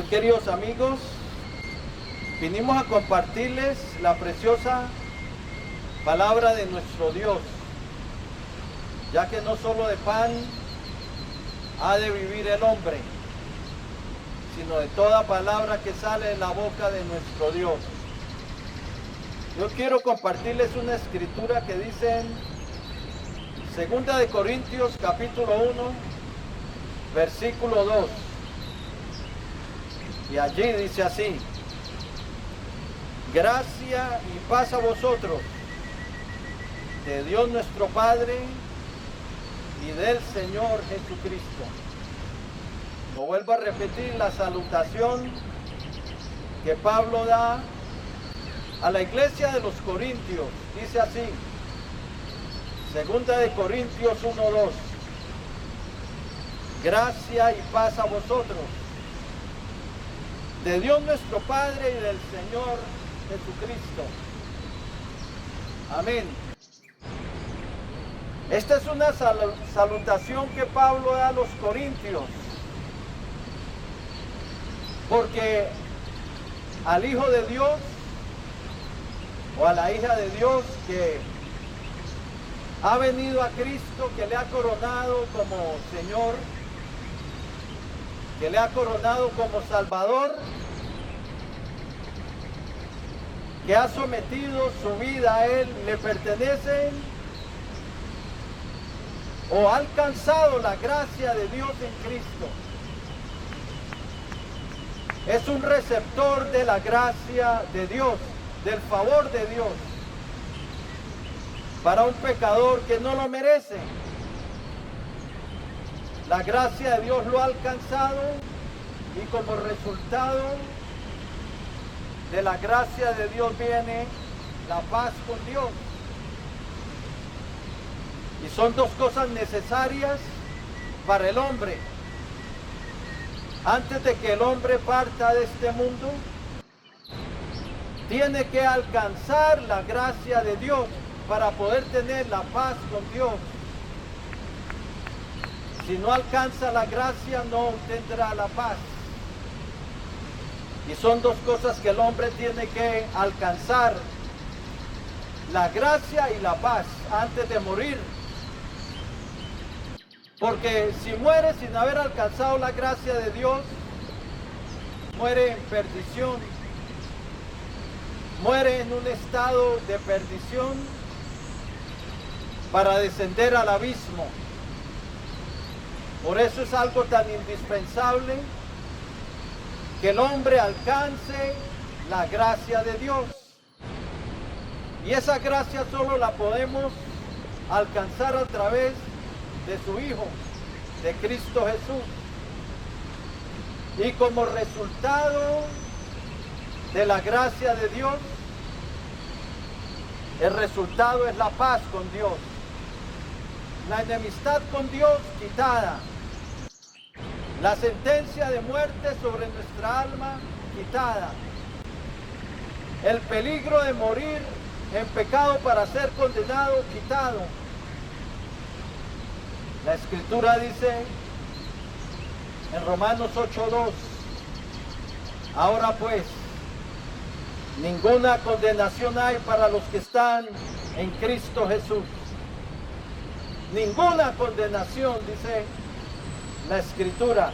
Muy queridos amigos, vinimos a compartirles la preciosa palabra de nuestro Dios, ya que no solo de pan ha de vivir el hombre, sino de toda palabra que sale de la boca de nuestro Dios. Yo quiero compartirles una escritura que dice en 2 de Corintios capítulo 1, versículo 2. Y allí dice así: gracia y paz a vosotros, de Dios nuestro Padre y del Señor Jesucristo. Lo vuelvo a repetir, la salutación que Pablo da a la iglesia de los Corintios. Dice así, 2 de Corintios 1:2. Gracia y paz a vosotros, de Dios nuestro Padre y del Señor Jesucristo. Amén. Esta es una salutación que Pablo da a los corintios, porque al Hijo de Dios o a la hija de Dios que ha venido a Cristo, que le ha coronado como Señor, que le ha coronado como Salvador, que ha sometido su vida a Él, le pertenecen o ha alcanzado la gracia de Dios en Cristo. Es un receptor de la gracia de Dios, del favor de Dios, para un pecador que no lo merece. La gracia de Dios lo ha alcanzado y como resultado de la gracia de Dios viene la paz con Dios. Y son dos cosas necesarias para el hombre. Antes de que el hombre parta de este mundo, tiene que alcanzar la gracia de Dios para poder tener la paz con Dios. Si no alcanza la gracia, no tendrá la paz. Y son dos cosas que el hombre tiene que alcanzar: la gracia y la paz antes de morir. Porque si muere sin haber alcanzado la gracia de Dios, muere en perdición, muere en un estado de perdición para descender al abismo. Por eso es algo tan indispensable que el hombre alcance la gracia de Dios. Y esa gracia solo la podemos alcanzar a través de su Hijo, de Cristo Jesús. Y como resultado de la gracia de Dios, el resultado es la paz con Dios. La enemistad con Dios quitada. La sentencia de muerte sobre nuestra alma quitada. El peligro de morir en pecado para ser condenado quitado. La Escritura dice en Romanos 8:2: ahora pues, ninguna condenación hay para los que están en Cristo Jesús. Ninguna condenación, dice la Escritura,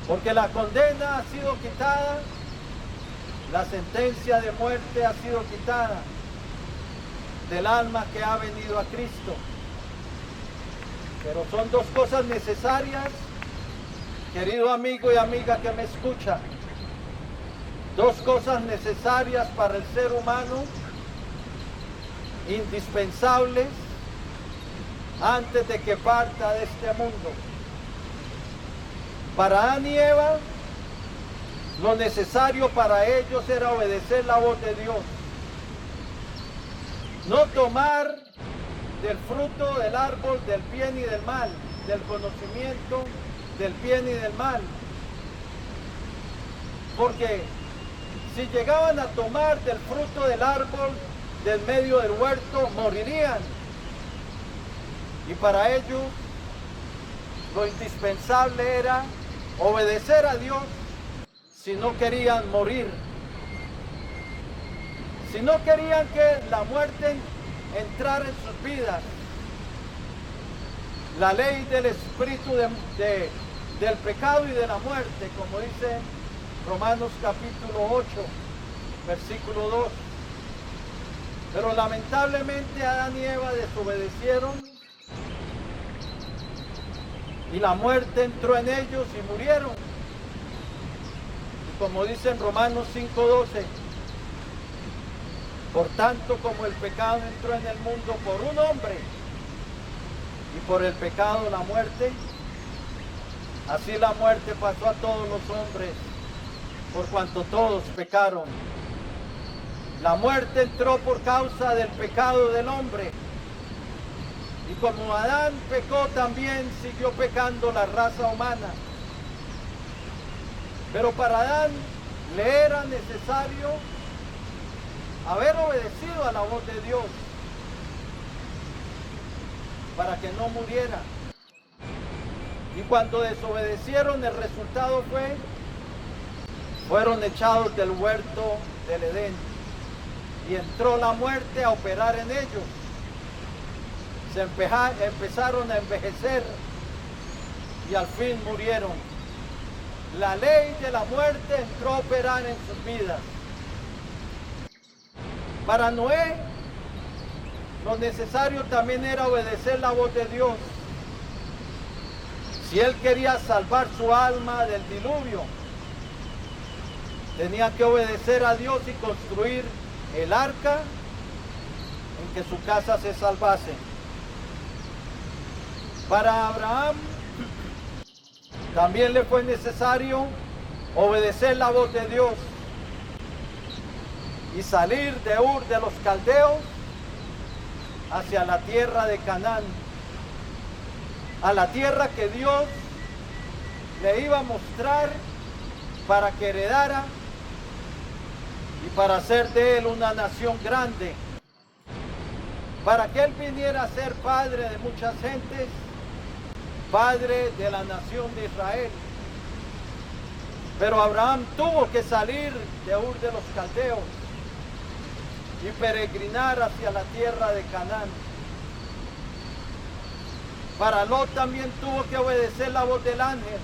porque la condena ha sido quitada, la sentencia de muerte ha sido quitada del alma que ha venido a Cristo. Pero son dos cosas necesarias, querido amigo y amiga que me escucha, dos cosas necesarias para el ser humano, indispensables antes de que parta de este mundo. Para Adán y Eva, lo necesario para ellos era obedecer la voz de Dios. No tomar del fruto del árbol del bien y del mal, del conocimiento del bien y del mal. Porque si llegaban a tomar del fruto del árbol del medio del huerto, morirían. Y para ellos lo indispensable era obedecer a Dios si no querían morir, si no querían que la muerte entrara en sus vidas. La ley del espíritu del pecado y de la muerte, como dice Romanos capítulo 8, versículo 2. Pero lamentablemente Adán y Eva desobedecieron y la muerte entró en ellos y murieron. Y como dice en Romanos 5:12, por tanto como el pecado entró en el mundo por un hombre y por el pecado la muerte, así la muerte pasó a todos los hombres por cuanto todos pecaron. La muerte entró por causa del pecado del hombre. Y como Adán pecó, también siguió pecando la raza humana. Pero para Adán le era necesario haber obedecido a la voz de Dios para que no muriera. Y cuando desobedecieron, el resultado fueron echados del huerto del Edén. Y entró la muerte a operar en ellos. Se empezaron a envejecer y al fin murieron. La ley de la muerte entró a operar en sus vidas. Para Noé, lo necesario también era obedecer la voz de Dios. Si él quería salvar su alma del diluvio, tenía que obedecer a Dios y construir el arca en que su casa se salvase. Para Abraham también le fue necesario obedecer la voz de Dios y salir de Ur de los Caldeos hacia la tierra de Canaán, a la tierra que Dios le iba a mostrar para que heredara y para hacer de él una nación grande, para que él viniera a ser padre de muchas gentes, padre de la nación de Israel. Pero Abraham tuvo que salir de Ur de los Caldeos y peregrinar hacia la tierra de Canaán. Para Lot también tuvo que obedecer la voz del ángel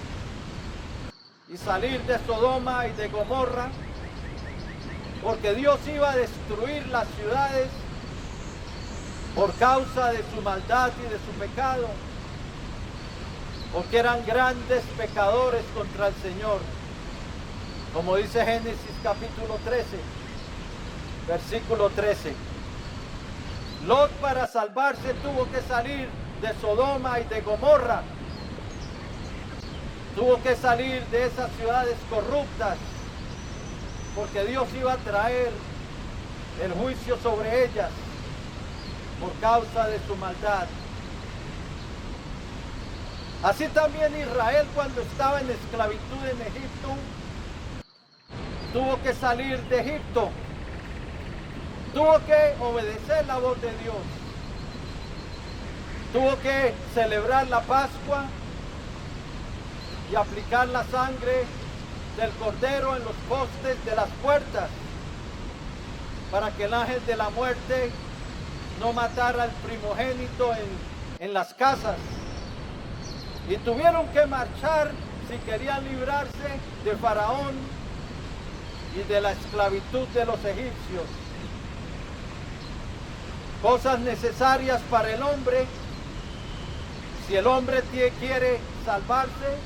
y salir de Sodoma y de Gomorra, porque Dios iba a destruir las ciudades por causa de su maldad y de su pecado, porque eran grandes pecadores contra el Señor. Como dice Génesis capítulo 13, versículo 13. Lot, para salvarse, tuvo que salir de Sodoma y de Gomorra. Tuvo que salir de esas ciudades corruptas, porque Dios iba a traer el juicio sobre ellas por causa de su maldad. Así también Israel, cuando estaba en esclavitud en Egipto, tuvo que salir de Egipto, tuvo que obedecer la voz de Dios, tuvo que celebrar la Pascua y aplicar la sangre del cordero en los postes de las puertas, para que el ángel de la muerte no matara al primogénito en las casas. Y tuvieron que marchar si querían librarse de Faraón y de la esclavitud de los egipcios. Cosas necesarias para el hombre. Si el hombre quiere salvarse,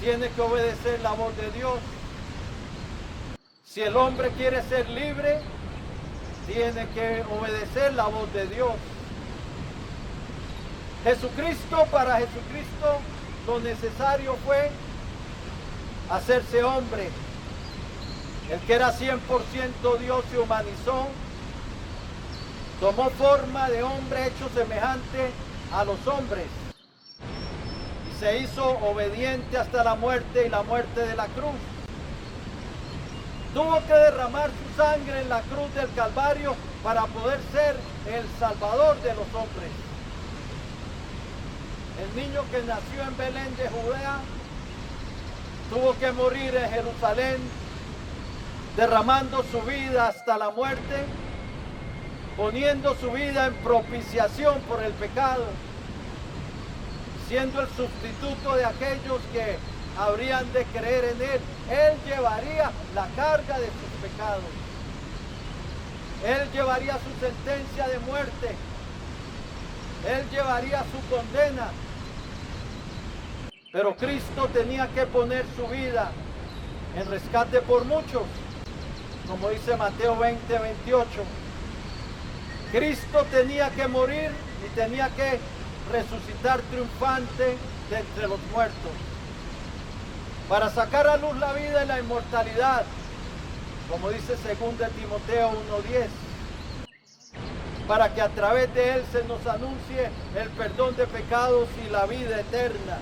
tiene que obedecer la voz de Dios. Si el hombre quiere ser libre, tiene que obedecer la voz de Dios. Para Jesucristo, lo necesario fue hacerse hombre. El que era 100% Dios se humanizó, tomó forma de hombre hecho semejante a los hombres y se hizo obediente hasta la muerte y la muerte de la cruz. Tuvo que derramar su sangre en la cruz del Calvario para poder ser el Salvador de los hombres. El niño que nació en Belén de Judea tuvo que morir en Jerusalén, derramando su vida hasta la muerte, poniendo su vida en propiciación por el pecado, siendo el sustituto de aquellos que habrían de creer en Él. Él llevaría la carga de sus pecados. Él llevaría su sentencia de muerte. Él llevaría su condena. Pero Cristo tenía que poner su vida en rescate por muchos, como dice Mateo 20:28. Cristo tenía que morir y tenía que resucitar triunfante de entre los muertos, para sacar a luz la vida y la inmortalidad, como dice 2 Timoteo 1:10, para que a través de Él se nos anuncie el perdón de pecados y la vida eterna.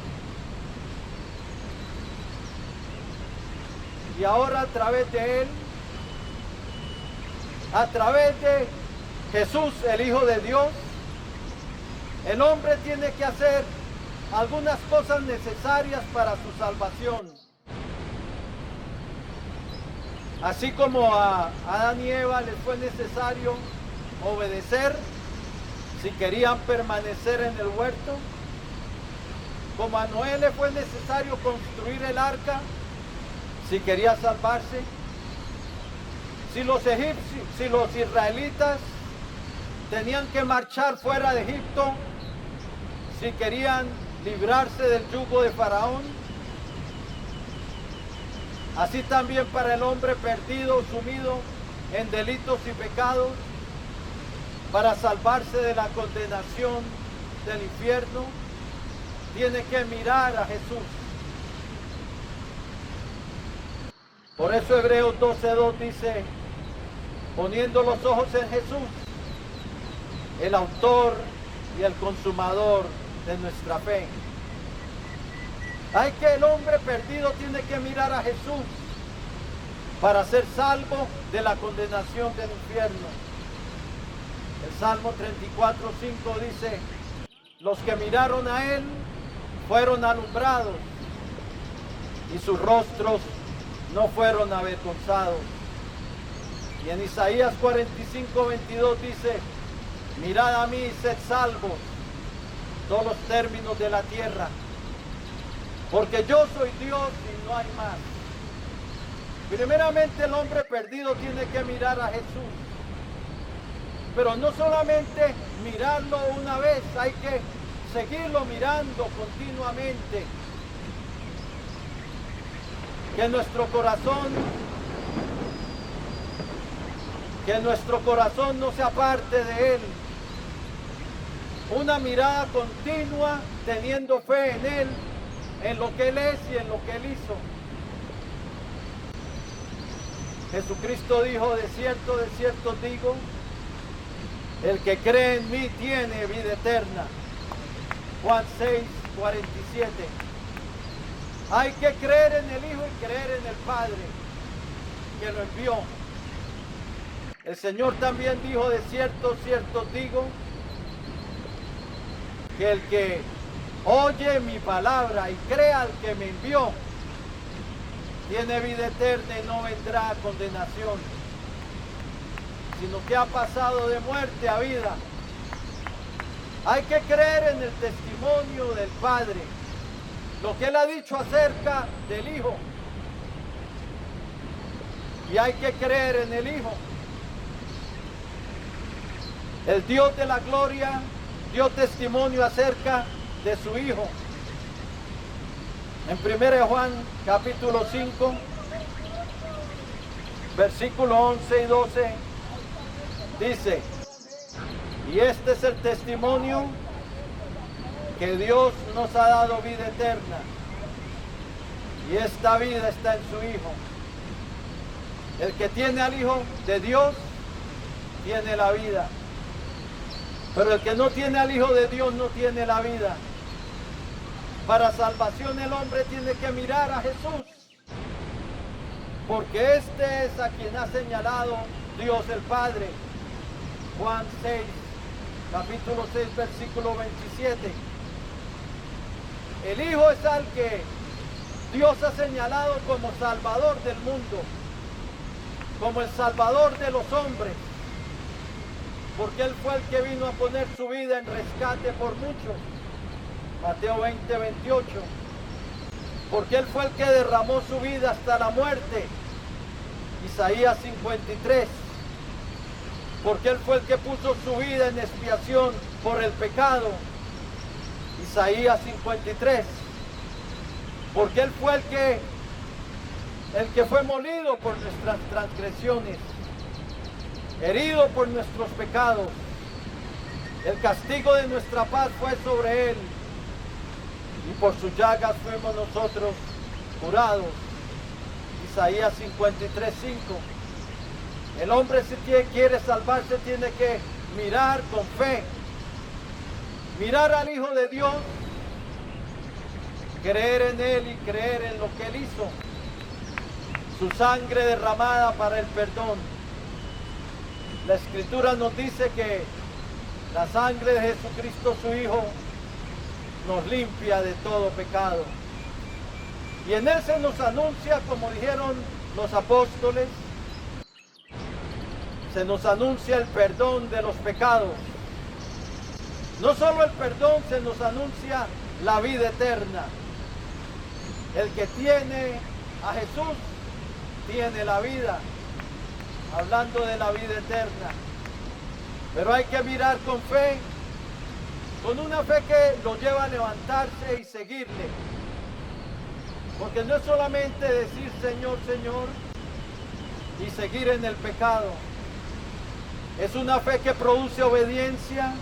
Y ahora a través de Él, a través de Jesús, el Hijo de Dios, el hombre tiene que hacer algunas cosas necesarias para su salvación. Así como a Adán y Eva les fue necesario obedecer si querían permanecer en el huerto, como a Noé le fue necesario construir el arca si quería salvarse, si los israelitas tenían que marchar fuera de Egipto si querían librarse del yugo de Faraón, así también para el hombre perdido, sumido en delitos y pecados, para salvarse de la condenación del infierno, tiene que mirar a Jesús. Por eso Hebreos 12:2 dice, poniendo los ojos en Jesús, el autor y el consumador de nuestra fe. Hay que el hombre perdido tiene que mirar a Jesús para ser salvo de la condenación del infierno. El Salmo 34:5 dice, los que miraron a Él fueron alumbrados y sus rostros no fueron avergonzados. Y en Isaías 45:22 dice, mirad a mí y sed salvos todos los términos de la tierra, porque yo soy Dios y no hay más. Primeramente el hombre perdido tiene que mirar a Jesús, pero no solamente mirarlo una vez, hay que seguirlo mirando continuamente. Que nuestro corazón no se aparte de Él. Una mirada continua teniendo fe en Él, en lo que Él es y en lo que Él hizo. Jesucristo dijo, de cierto os digo, el que cree en mí tiene vida eterna. Juan 6:47. Hay que creer en el Hijo y creer en el Padre que lo envió. El Señor también dijo, de cierto os digo, que el que oye mi palabra y crea al que me envió, tiene vida eterna y no vendrá a condenación, sino que ha pasado de muerte a vida. Hay que creer en el testimonio del Padre, lo que Él ha dicho acerca del Hijo. Y hay que creer en el Hijo. El Dios de la gloria dio testimonio acerca de su Hijo. En 1 Juan capítulo 5, versículo 11 y 12, dice, y este es el testimonio, que Dios nos ha dado vida eterna, y esta vida está en su Hijo. El que tiene al Hijo de Dios, tiene la vida. Pero el que no tiene al Hijo de Dios, no tiene la vida. Para salvación el hombre tiene que mirar a Jesús, porque este es a quien ha señalado Dios el Padre. Juan 6, capítulo 6, versículo 27. El Hijo es al que Dios ha señalado como Salvador del mundo, como el Salvador de los hombres, porque Él fue el que vino a poner su vida en rescate por muchos. Mateo 20, 28. Porque Él fue el que derramó su vida hasta la muerte. Isaías 53. Porque Él fue el que puso su vida en expiación por el pecado. Isaías 53. Porque Él fue el que fue molido por nuestras transgresiones, herido por nuestros pecados. El castigo de nuestra paz fue sobre Él, y por sus llagas fuimos nosotros curados. Isaías 53, 5. El hombre, si quiere salvarse, tiene que mirar con fe, mirar al Hijo de Dios, creer en Él y creer en lo que Él hizo, su sangre derramada para el perdón. La Escritura nos dice que la sangre de Jesucristo, su Hijo, nos limpia de todo pecado. Y en Él se nos anuncia, como dijeron los apóstoles, se nos anuncia el perdón de los pecados. No solo el perdón, se nos anuncia la vida eterna. El que tiene a Jesús tiene la vida, hablando de la vida eterna. Pero hay que mirar con fe, con una fe que lo lleva a levantarse y seguirle. Porque no es solamente decir Señor, Señor y seguir en el pecado. Es una fe que produce obediencia,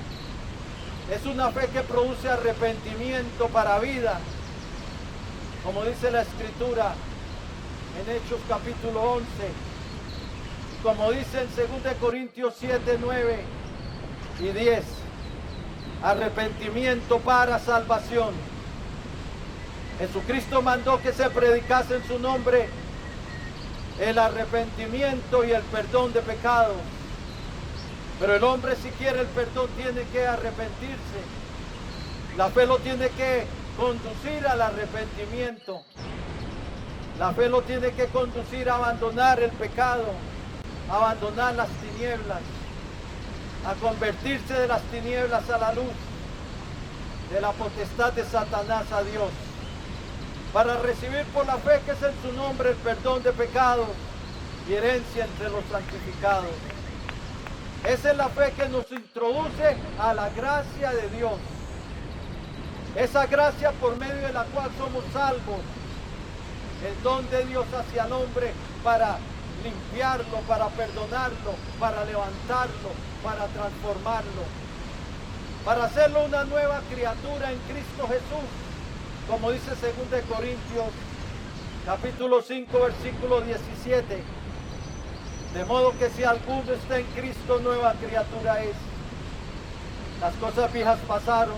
es una fe que produce arrepentimiento para vida. Como dice la Escritura en Hechos capítulo 11, como dice en 2 Corintios 7, 9 y 10, arrepentimiento para salvación. Jesucristo mandó que se predicase en su nombre el arrepentimiento y el perdón de pecados. Pero el hombre, si quiere el perdón, tiene que arrepentirse. La fe lo tiene que conducir al arrepentimiento. La fe lo tiene que conducir a abandonar el pecado, a abandonar las tinieblas, a convertirse de las tinieblas a la luz, de la potestad de Satanás a Dios, para recibir por la fe, que es en su nombre, el perdón de pecados y herencia entre los santificados. Esa es la fe que nos introduce a la gracia de Dios. Esa gracia por medio de la cual somos salvos. El don de Dios hacia el hombre para limpiarlo, para perdonarlo, para levantarlo, para transformarlo, para hacerlo una nueva criatura en Cristo Jesús. Como dice 2 Corintios capítulo 5 versículo 17. De modo que si alguno está en Cristo, nueva criatura es. Las cosas viejas pasaron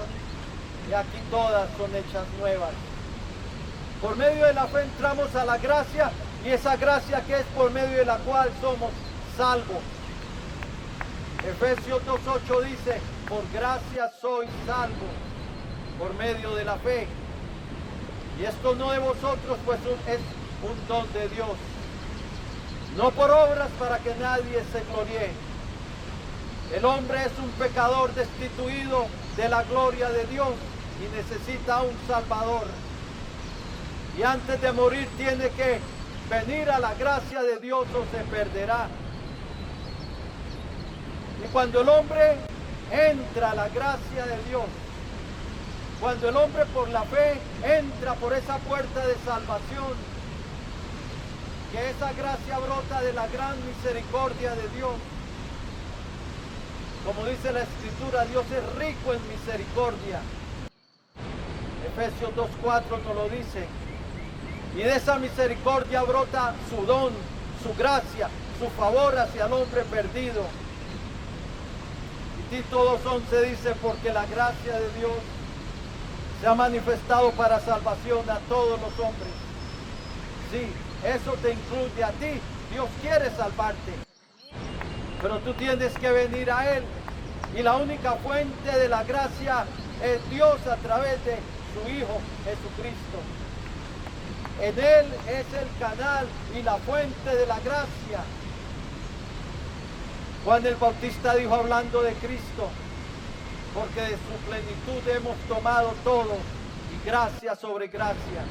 y aquí todas son hechas nuevas. Por medio de la fe entramos a la gracia, y esa gracia que es por medio de la cual somos salvos. Efesios 2:8 dice: por gracia sois salvos por medio de la fe. Y esto no de vosotros, pues es un don de Dios. No por obras, para que nadie se gloríe. El hombre es un pecador destituido de la gloria de Dios y necesita un Salvador. Y antes de morir tiene que venir a la gracia de Dios o se perderá. Y cuando el hombre entra a la gracia de Dios, cuando el hombre por la fe entra por esa puerta de salvación, que esa gracia brota de la gran misericordia de Dios. Como dice la Escritura, Dios es rico en misericordia. Efesios 2:4 nos lo dice. Y de esa misericordia brota su don, su gracia, su favor hacia el hombre perdido. Y Tito 2:11 dice: porque la gracia de Dios se ha manifestado para salvación a todos los hombres. Sí, eso te incluye a ti. Dios quiere salvarte, pero tú tienes que venir a Él. Y la única fuente de la gracia es Dios a través de su Hijo Jesucristo. En Él es el canal y la fuente de la gracia. Juan el Bautista dijo hablando de Cristo, porque de su plenitud hemos tomado todo y gracia sobre gracia.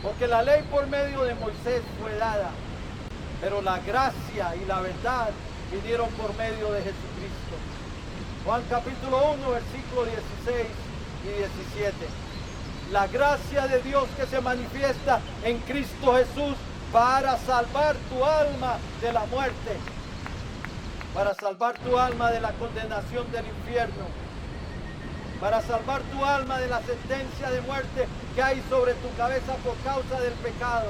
Porque la ley por medio de Moisés fue dada, pero la gracia y la verdad vinieron por medio de Jesucristo. Juan capítulo 1, versículos 16 y 17. La gracia de Dios que se manifiesta en Cristo Jesús para salvar tu alma de la muerte, para salvar tu alma de la condenación del infierno, para salvar tu alma de la sentencia de muerte que hay sobre tu cabeza por causa del pecado.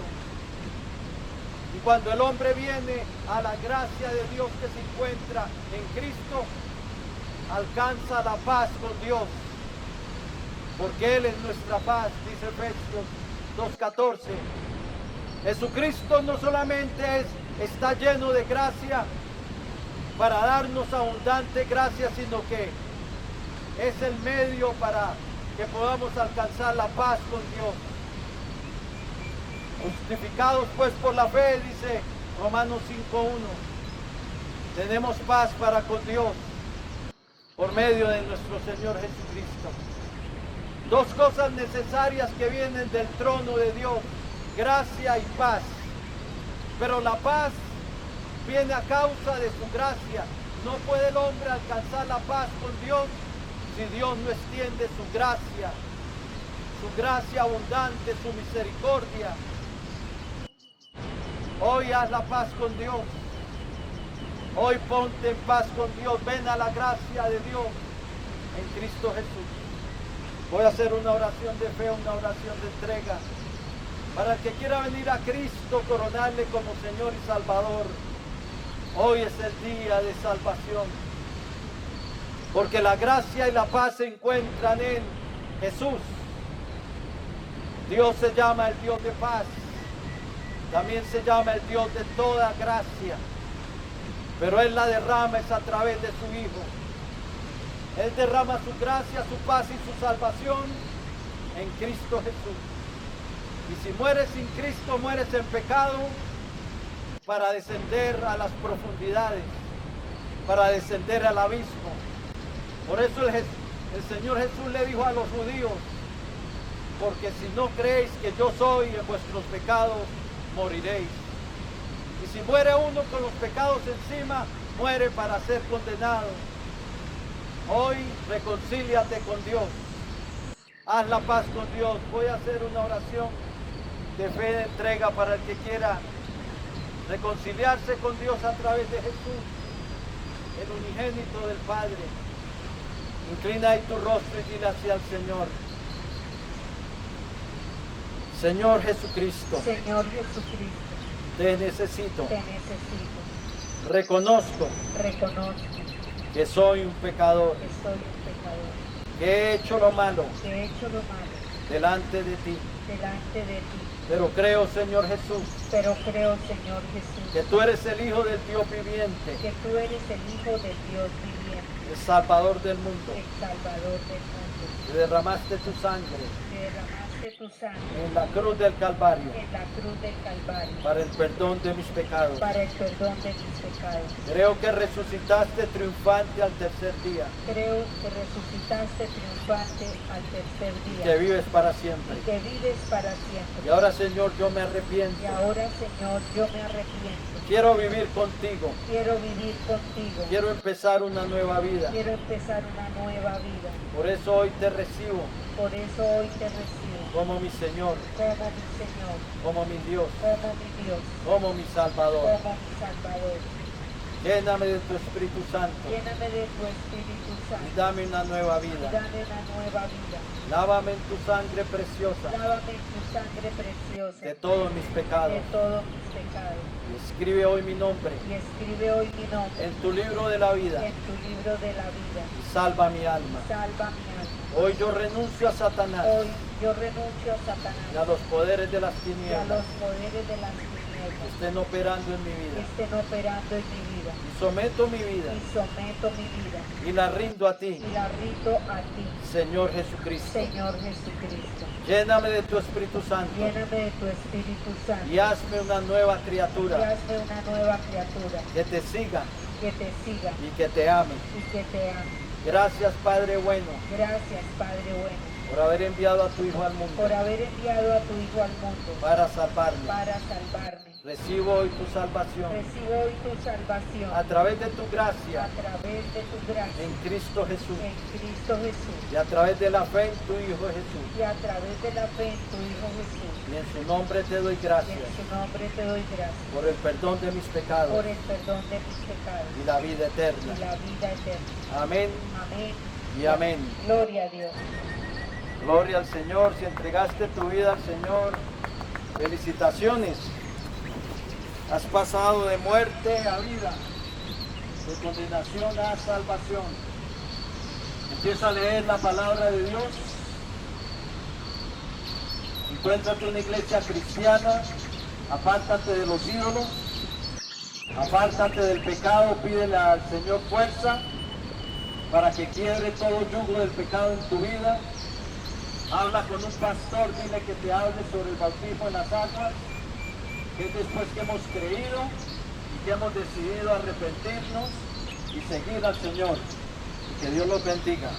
Y cuando el hombre viene a la gracia de Dios que se encuentra en Cristo, alcanza la paz con Dios, porque Él es nuestra paz, dice Efesios 2:14. Jesucristo no solamente está lleno de gracia para darnos abundante gracia, sino que es el medio para que podamos alcanzar la paz con Dios. Justificados pues por la fe, dice Romanos 5:1, tenemos paz para con Dios por medio de nuestro Señor Jesucristo. Dos cosas necesarias que vienen del trono de Dios: gracia y paz. Pero la paz viene a causa de su gracia. No puede el hombre alcanzar la paz con Dios si Dios no extiende su gracia abundante, su misericordia. Hoy haz la paz con Dios. Hoy ponte en paz con Dios. Ven a la gracia de Dios en Cristo Jesús. Voy a hacer una oración de fe, una oración de entrega. Para el que quiera venir a Cristo, coronarle como Señor y Salvador, hoy es el día de salvación. Porque la gracia y la paz se encuentran en Jesús. Dios se llama el Dios de paz. También se llama el Dios de toda gracia. Pero Él la derrama es a través de su Hijo. Él derrama su gracia, su paz y su salvación en Cristo Jesús. Y si mueres sin Cristo, mueres en pecado para descender a las profundidades, para descender al abismo. Por eso el Señor Jesús le dijo a los judíos: porque si no creéis que yo soy, en vuestros pecados moriréis. Y si muere uno con los pecados encima, muere para ser condenado. Hoy reconcíliate con Dios. Haz la paz con Dios. Voy a hacer una oración de fe, de entrega para el que quiera reconciliarse con Dios a través de Jesús, el unigénito del Padre. Inclina ahí tu rostro y dile hacia el Señor: Señor Jesucristo, Señor Jesucristo, te necesito. te necesito. Reconozco Reconozco que soy un pecador, que soy un pecador, que he hecho lo malo que he hecho lo malo delante de ti. delante de ti. Pero creo, Señor Jesús, Pero creo, Señor Jesús, que tú eres el Hijo del Dios viviente, que tú eres el Hijo del Dios viviente, el Salvador del mundo, el Salvador del mundo, que derramaste tu sangre que derramaste tu sangre en la cruz del Calvario en la cruz del Calvario para el perdón de mis pecados. para el perdón de mis pecados. Creo que resucitaste triunfante al tercer día, Creo que resucitaste triunfante al tercer que día vives para siempre. y que vives para siempre. Y ahora, Señor, yo me Y arrepiento. ahora, Señor, yo me arrepiento. Quiero vivir contigo. Quiero vivir contigo. Quiero empezar una nueva vida. Quiero empezar una nueva vida. Por eso hoy te recibo Por eso hoy te recibo como mi Señor, como mi Señor, como mi Dios, como mi Dios, como mi Salvador. como mi Salvador. Lléname de tu Espíritu Santo Lléname de tu Espíritu y Santo dame una nueva y vida. dame una nueva vida. Lávame en tu sangre preciosa Lávame en tu sangre preciosa de todos mis pecados. de todos mis pecados. Y escribe hoy mi nombre Y escribe hoy mi nombre en tu libro de la vida en tu libro de la vida. y salva mi alma. Salva mi alma. Hoy yo renuncio a Satanás Hoy yo renuncio a y Satanás a los poderes de las y a tinieblas los poderes de las que tinieblas estén operando en mi que vida. estén operando en mi vida. Y someto mi vida Y someto mi vida y la rindo a ti, y la rindo a ti, Señor Jesucristo. Señor Jesucristo. Lléname de tu Espíritu Santo Lléname de tu Espíritu Santo. y hazme una nueva Y criatura hazme una nueva criatura que te siga que te siga y que te ame. y que te ame. Gracias, Padre bueno, Gracias, Padre bueno, por haber enviado a tu Hijo al mundo por haber enviado a tu Hijo al mundo para salvarme. para salvarme. Recibo hoy tu salvación Recibo hoy tu salvación a través de tu a gracia través de tu gracia en Cristo Jesús en Cristo Jesús y a través de la fe en tu Hijo Jesús. y a través de la fe en tu Hijo Jesús. Y en su nombre te doy Y gracias en su nombre te doy gracias por el perdón de mis pecados por el perdón de mis pecados y la vida y eterna. la vida eterna. Amén Amén y amén. Gloria a Dios. Gloria al Señor. Si entregaste tu vida al Señor, felicitaciones. Has pasado de muerte a vida, de condenación a salvación. Empieza a leer la palabra de Dios. Encuéntrate una iglesia cristiana. Apártate de los ídolos. Apártate del pecado. Pídele al Señor fuerza para que quiebre todo yugo del pecado en tu vida. Habla con un pastor, dile que te hable sobre el bautismo en las aguas, que es después que hemos creído y que hemos decidido arrepentirnos y seguir al Señor. Y que Dios los bendiga.